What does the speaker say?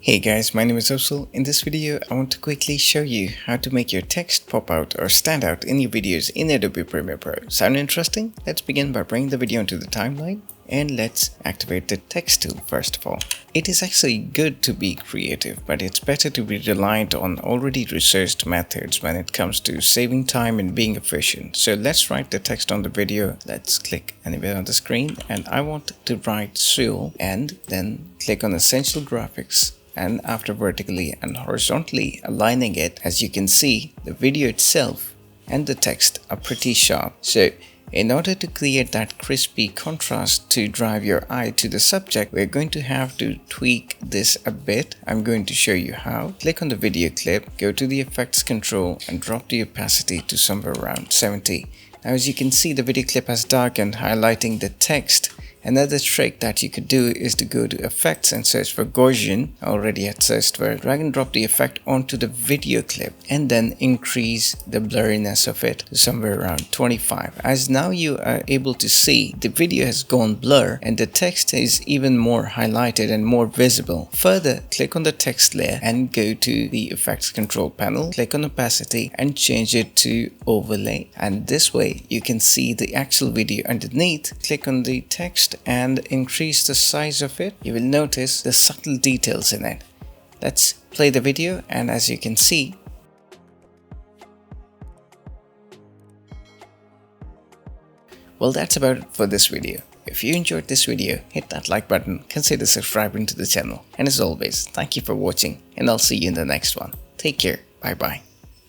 Hey guys, my name is Osal. In this video, I want to quickly show you how to make your text pop out or stand out in your videos in Adobe Premiere Pro. Sound interesting? Let's begin by bringing the video into the timeline and let's activate the text tool first of all. It is actually good to be creative, but it's better to be reliant on already researched methods when it comes to saving time and being efficient. So let's write the text on the video. Let's click anywhere on the screen and I want to write Seoul and then click on Essential Graphics. And after vertically and horizontally aligning it, as you can see, the video itself and the text are pretty sharp. So in order to create that crispy contrast to drive your eye to the subject, we're going to have to tweak this a bit. I'm going to show you how. Click on the video clip, go to the effects control and drop the opacity to somewhere around 70. Now as you can see, the video clip has darkened, highlighting the text. Another trick that you could do is to go to effects and search for Gaussian. I already had searched for it. Drag and drop the effect onto the video clip and then increase the blurriness of it to somewhere around 25. As now you are able to see, the video has gone blur and the text is even more highlighted and more visible. Further, click on the text layer and go to the effects control panel, click on opacity and change it to overlay. And this way you can see the actual video underneath. Click on the text and increase the size of it. You will notice the subtle details in it. Let's play the video and as you can see, well, that's about it for this video. If you enjoyed this video, hit that like button, consider subscribing to the channel. And as always, thank you for watching and I'll see you in the next one. Take care. Bye bye.